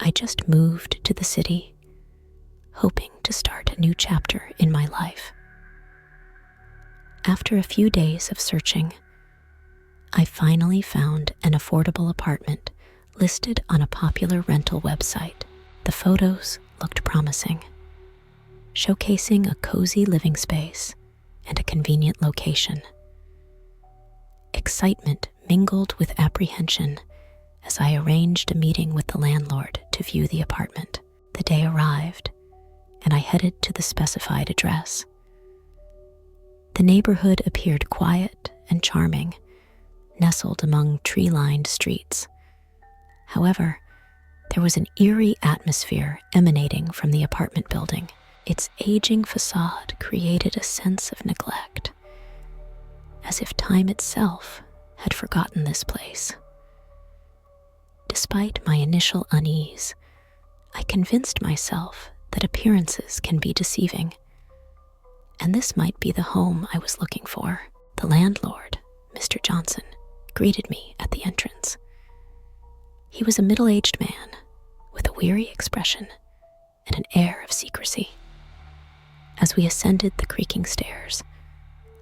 I just moved to the city, hoping to start a new chapter in my life. After a few days of searching, I finally found an affordable apartment listed on a popular rental website. The photos looked promising, showcasing a cozy living space and a convenient location. Excitement mingled with apprehension as I arranged a meeting with the landlord to view the apartment. The day arrived, and I headed to the specified address. The neighborhood appeared quiet and charming, nestled among tree-lined streets. However, there was an eerie atmosphere emanating from the apartment building. Its aging facade created a sense of neglect, as if time itself had forgotten this place. Despite my initial unease, I convinced myself that appearances can be deceiving, and this might be the home I was looking for. The landlord, Mr. Johnson, greeted me at the entrance. He was a middle-aged man with a weary expression and an air of secrecy. As we ascended the creaking stairs,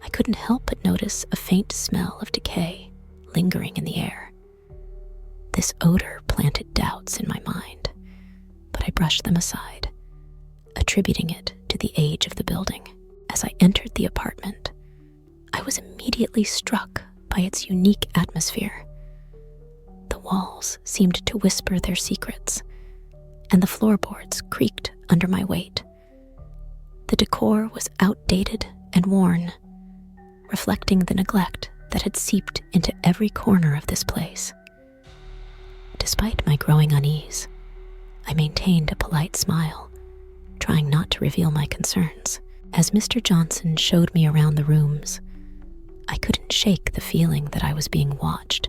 I couldn't help but notice a faint smell of decay lingering in the air. This odor planted doubts in my mind, but I brushed them aside, attributing it to the age of the building. As I entered the apartment, I was immediately struck by its unique atmosphere. The walls seemed to whisper their secrets, and the floorboards creaked under my weight. The decor was outdated and worn, reflecting the neglect that had seeped into every corner of this place. Despite my growing unease, I maintained a polite smile, trying not to reveal my concerns. As Mr. Johnson showed me around the rooms, I couldn't shake the feeling that I was being watched.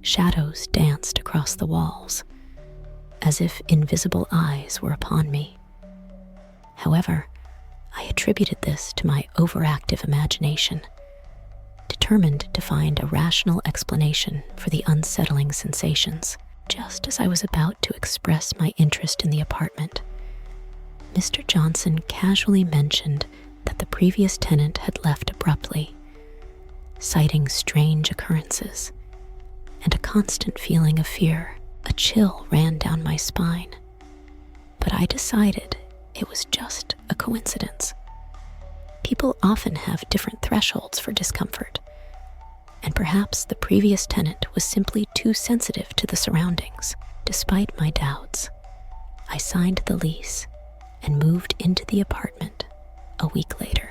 Shadows danced across the walls, as if invisible eyes were upon me. However, I attributed this to my overactive imagination, determined to find a rational explanation for the unsettling sensations. Just as I was about to express my interest in the apartment, Mr. Johnson casually mentioned that the previous tenant had left abruptly, citing strange occurrences and a constant feeling of fear. A chill ran down my spine, but I decided it was just a coincidence. People often have different thresholds for discomfort, and perhaps the previous tenant was simply too sensitive to the surroundings. Despite my doubts, I signed the lease and moved into the apartment a week later.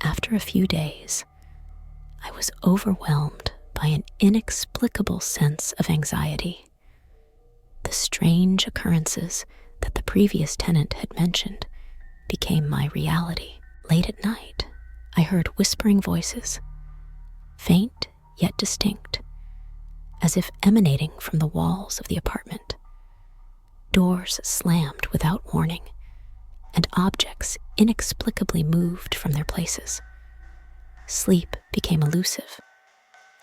After a few days, I was overwhelmed by an inexplicable sense of anxiety. The strange occurrences that the previous tenant had mentioned became my reality. Late at night, I heard whispering voices, faint yet distinct, as if emanating from the walls of the apartment. Doors slammed without warning, and objects inexplicably moved from their places. Sleep became elusive,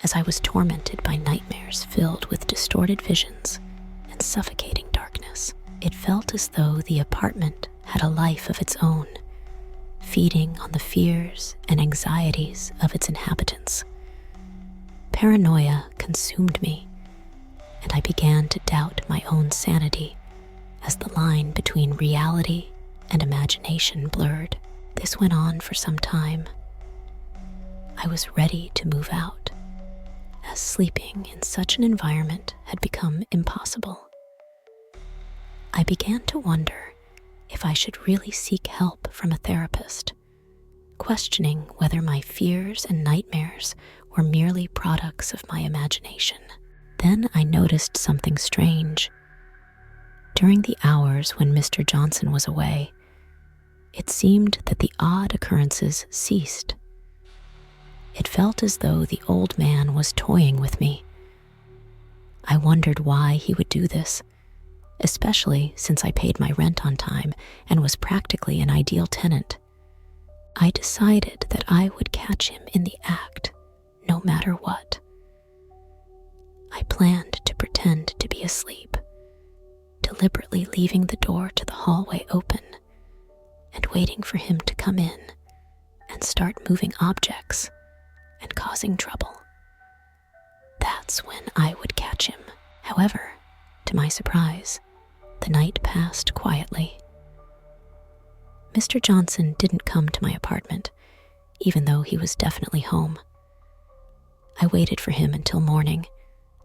as I was tormented by nightmares filled with distorted visions and suffocating darkness. It felt as though the apartment had a life of its own, feeding on the fears and anxieties of its inhabitants. Paranoia consumed me, and I began to doubt my own sanity as the line between reality and imagination blurred. This went on for some time. I was ready to move out, as sleeping in such an environment had become impossible. I began to wonder if I should really seek help from a therapist, questioning whether my fears and nightmares were merely products of my imagination. Then I noticed something strange. During the hours when Mr. Johnson was away, it seemed that the odd occurrences ceased. It felt as though the old man was toying with me. I wondered why he would do this, especially since I paid my rent on time and was practically an ideal tenant. I decided that I would catch him in the act, no matter what. I planned to pretend to be asleep deliberately leaving the door to the hallway open and waiting for him to come in and start moving objects and causing trouble. That's when I would catch him. However, to my surprise, the night passed quietly. Mr. Johnson didn't come to my apartment, even though he was definitely home. I waited for him until morning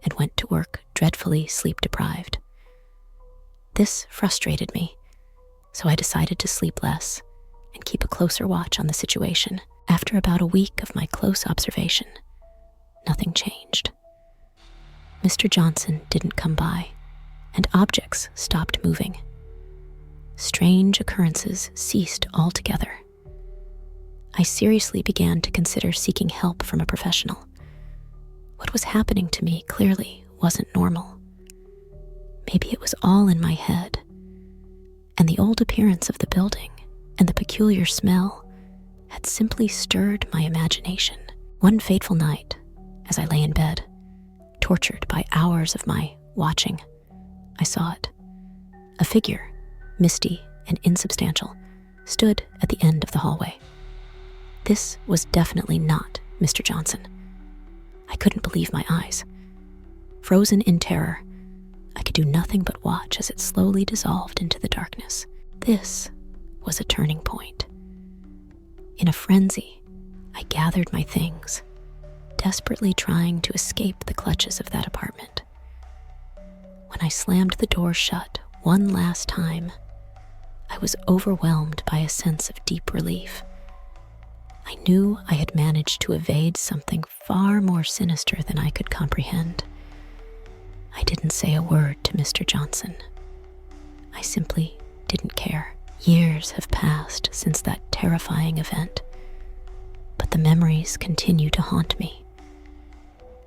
and went to work dreadfully sleep-deprived. This frustrated me, so I decided to sleep less and keep a closer watch on the situation. After about a week of my close observation, nothing changed. Mr. Johnson didn't come by, and objects stopped moving. Strange occurrences ceased altogether. I seriously began to consider seeking help from a professional. What was happening to me clearly wasn't normal. Maybe it was all in my head, and the old appearance of the building and the peculiar smell had simply stirred my imagination. One fateful night, as I lay in bed, tortured by hours of my watching, I saw it. A figure, misty and insubstantial, stood at the end of the hallway. This was definitely not Mr. Johnson. I couldn't believe my eyes. Frozen in terror, I could do nothing but watch as it slowly dissolved into the darkness. This was a turning point. In a frenzy, I gathered my things, desperately trying to escape the clutches of that apartment. When I slammed the door shut one last time, I was overwhelmed by a sense of deep relief. I knew I had managed to evade something far more sinister than I could comprehend. I didn't say a word to Mr. Johnson. I simply didn't care. Years have passed since that terrifying event, but the memories continue to haunt me.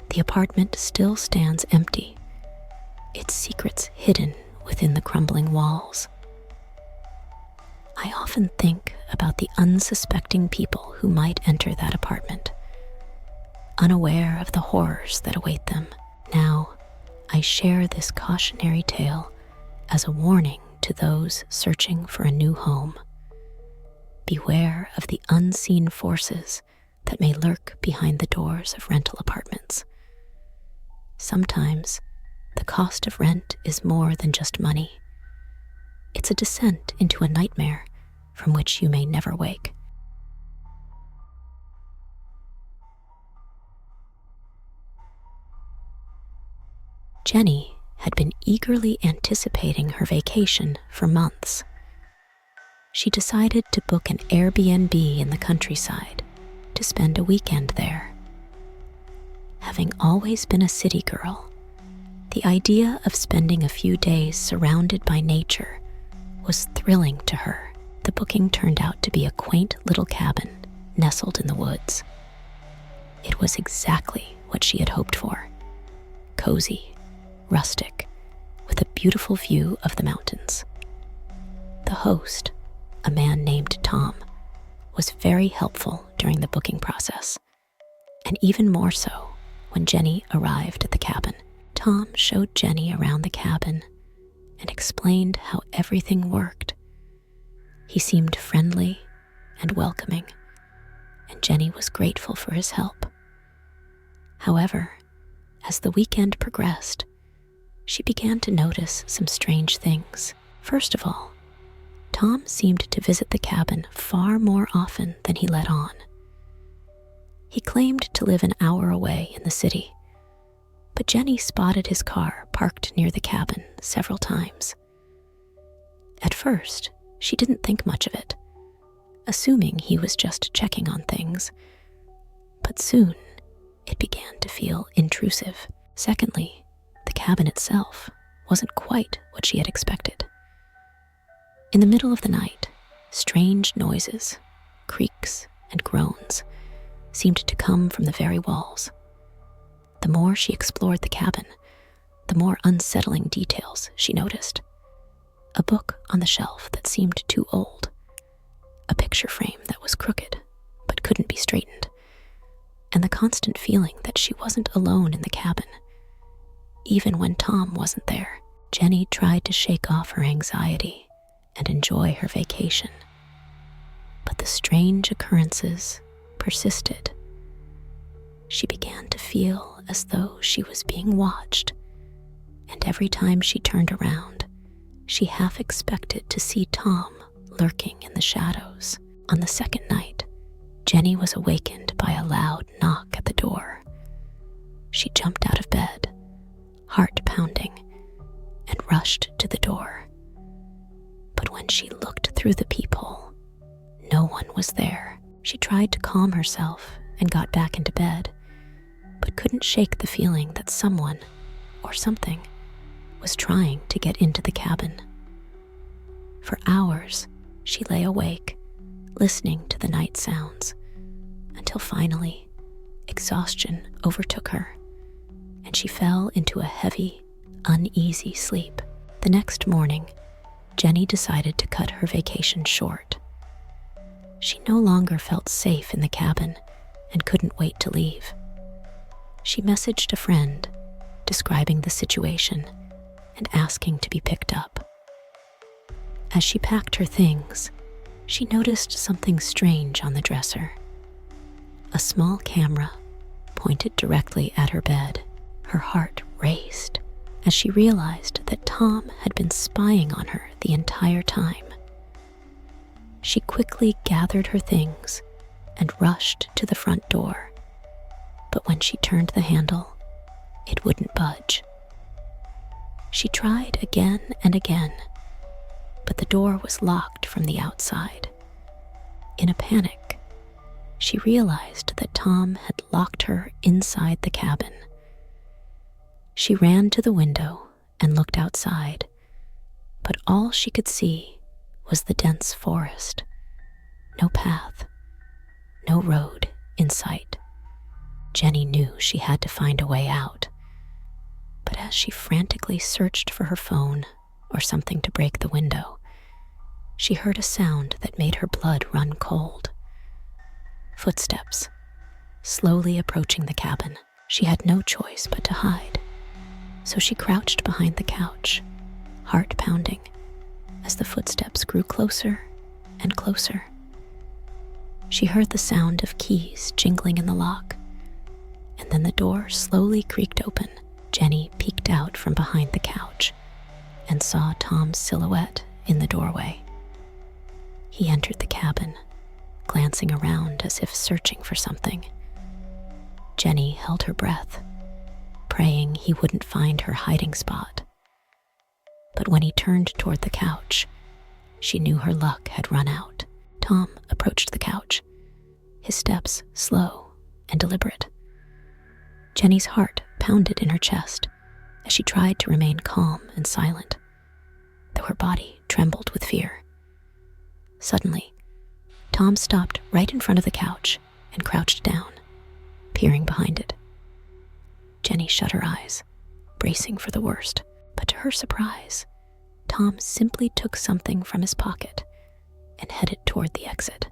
The apartment still stands empty, its secrets hidden within the crumbling walls. I often think about the unsuspecting people who might enter that apartment, unaware of the horrors that await them. Now, I share this cautionary tale as a warning to those searching for a new home. Beware of the unseen forces that may lurk behind the doors of rental apartments. Sometimes, the cost of rent is more than just money. It's a descent into a nightmare from which you may never wake. Jenny had been eagerly anticipating her vacation for months. She decided to book an Airbnb in the countryside to spend a weekend there. Having always been a city girl, the idea of spending a few days surrounded by nature was thrilling to her. The booking turned out to be a quaint little cabin nestled in the woods. It was exactly what she had hoped for: cozy, rustic, with a beautiful view of the mountains. The host, a man named Tom, was very helpful during the booking process, and even more so when Jenny arrived at the cabin. Tom showed Jenny around the cabin and explained how everything worked. He seemed friendly and welcoming, and Jenny was grateful for his help. However, as the weekend progressed, she began to notice some strange things. First of all, Tom seemed to visit the cabin far more often than he let on. He claimed to live an hour away in the city, but Jenny spotted his car parked near the cabin several times. At first, she didn't think much of it, assuming he was just checking on things. But soon, it began to feel intrusive. Secondly, the cabin itself wasn't quite what she had expected. In the middle of the night, strange noises, creaks, and groans seemed to come from the very walls. The more she explored the cabin, the more unsettling details she noticed. A book on the shelf that seemed too old, a picture frame that was crooked but couldn't be straightened, and the constant feeling that she wasn't alone in the cabin, even when Tom wasn't there. Jenny tried to shake off her anxiety and enjoy her vacation, but the strange occurrences persisted. She began to feel as though she was being watched, and every time she turned around, she half expected to see Tom lurking in the shadows. On the second night, Jenny was awakened by a loud knock at the door. She jumped out of bed, heart pounding, and rushed to the door. But when she looked through the peephole, no one was there. She tried to calm herself and got back into bed, but couldn't shake the feeling that someone, or something, was trying to get into the cabin. For hours, she lay awake, listening to the night sounds, until finally, exhaustion overtook her, and she fell into a heavy, uneasy sleep. The next morning, Jenny decided to cut her vacation short. She no longer felt safe in the cabin and couldn't wait to leave. She messaged a friend, describing the situation and asking to be picked up. As she packed her things, she noticed something strange on the dresser. A small camera pointed directly at her bed. Her heart raced as she realized that Tom had been spying on her the entire time. She quickly gathered her things and rushed to the front door, but when she turned the handle, it wouldn't budge. She tried again and again, but the door was locked from the outside. In a panic, she realized that Tom had locked her inside the cabin. She ran to the window and looked outside, but all she could see was the dense forest. No path, no road in sight. Jenny knew she had to find a way out, but as she frantically searched for her phone or something to break the window, she heard a sound that made her blood run cold. Footsteps, slowly approaching the cabin. She had no choice but to hide, so she crouched behind the couch, heart pounding, as the footsteps grew closer and closer. She heard the sound of keys jingling in the lock, and then the door slowly creaked open. Jenny peeked out from behind the couch and saw Tom's silhouette in the doorway. He entered the cabin, glancing around as if searching for something. Jenny held her breath, praying he wouldn't find her hiding spot. But when he turned toward the couch, she knew her luck had run out. Tom approached the couch, his steps slow and deliberate. Jenny's heart pounded in her chest as she tried to remain calm and silent, though her body trembled with fear. Suddenly, Tom stopped right in front of the couch and crouched down, peering behind it. Jenny shut her eyes, bracing for the worst, but to her surprise, Tom simply took something from his pocket and headed toward the exit.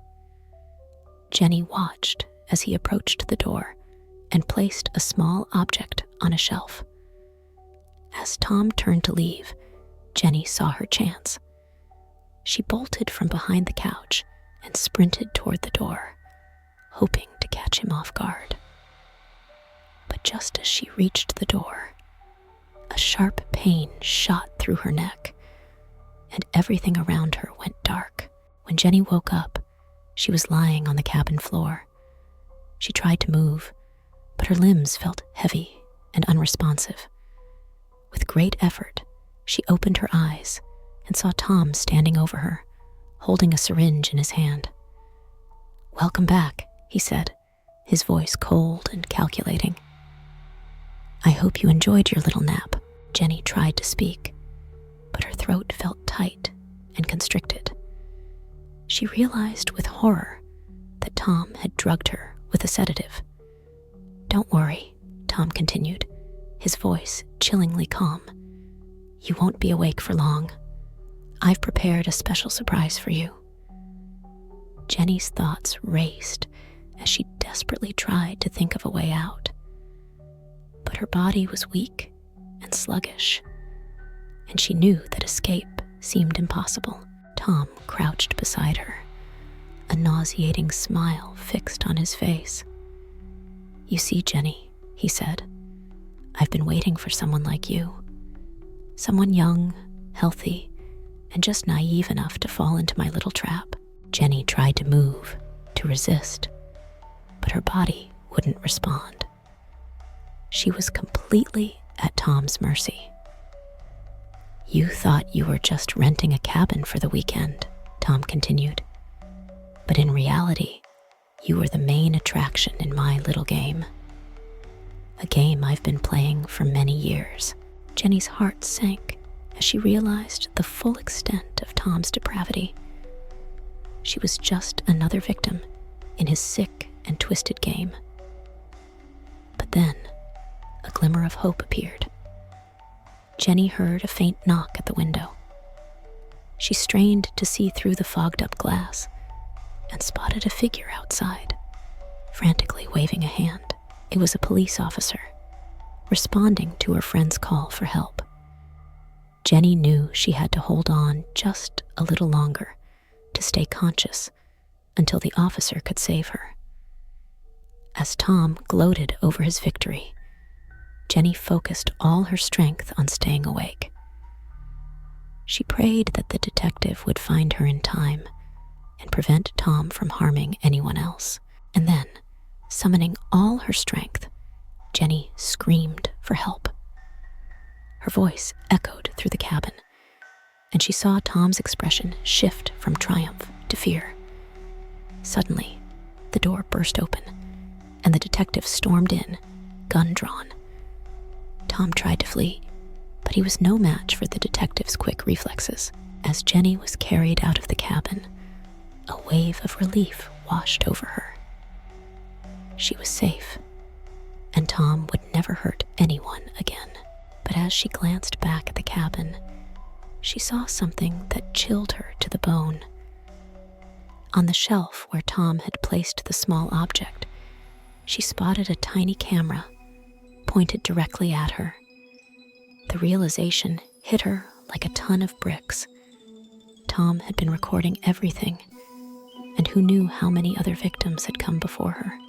Jenny watched as he approached the door and placed a small object on a shelf. As Tom turned to leave, Jenny saw her chance. She bolted from behind the couch and sprinted toward the door, hoping to catch him off guard. But just as she reached the door, a sharp pain shot through her neck, and everything around her went dark. When Jenny woke up, she was lying on the cabin floor. She tried to move, but her limbs felt heavy and unresponsive. With great effort, she opened her eyes and saw Tom standing over her, holding a syringe in his hand. "Welcome back," he said, his voice cold and calculating. "I hope you enjoyed your little nap." Jenny tried to speak, but her throat felt tight and constricted. She realized with horror that Tom had drugged her with a sedative. "Don't worry," Tom continued, his voice chillingly calm. "You won't be awake for long. I've prepared a special surprise for you." Jenny's thoughts raced as she desperately tried to think of a way out. But her body was weak and sluggish, and she knew that escape seemed impossible. Tom crouched beside her, a nauseating smile fixed on his face. "You see, Jenny," he said, "I've been waiting for someone like you. Someone young, healthy, and just naive enough to fall into my little trap." Jenny tried to move, to resist, but her body wouldn't respond. She was completely at Tom's mercy. "You thought you were just renting a cabin for the weekend," Tom continued. "But in reality, you were the main attraction in my little game. A game I've been playing for many years." Jenny's heart sank as she realized the full extent of Tom's depravity. She was just another victim in his sick and twisted game. But then, a glimmer of hope appeared. Jenny heard a faint knock at the window. She strained to see through the fogged-up glass and spotted a figure outside, frantically waving a hand. It was a police officer, responding to her friend's call for help. Jenny knew she had to hold on just a little longer to stay conscious until the officer could save her. As Tom gloated over his victory, Jenny focused all her strength on staying awake. She prayed that the detective would find her in time and prevent Tom from harming anyone else. And then, summoning all her strength, Jenny screamed for help. Her voice echoed through the cabin, and she saw Tom's expression shift from triumph to fear. Suddenly, the door burst open, and the detective stormed in, gun drawn. Tom tried to flee, but he was no match for the detective's quick reflexes. As Jenny was carried out of the cabin, a wave of relief washed over her. She was safe, and Tom would never hurt anyone again. But as she glanced back at the cabin, she saw something that chilled her to the bone. On the shelf where Tom had placed the small object, she spotted a tiny camera pointed directly at her. The realization hit her like a ton of bricks. Tom had been recording everything, and who knew how many other victims had come before her.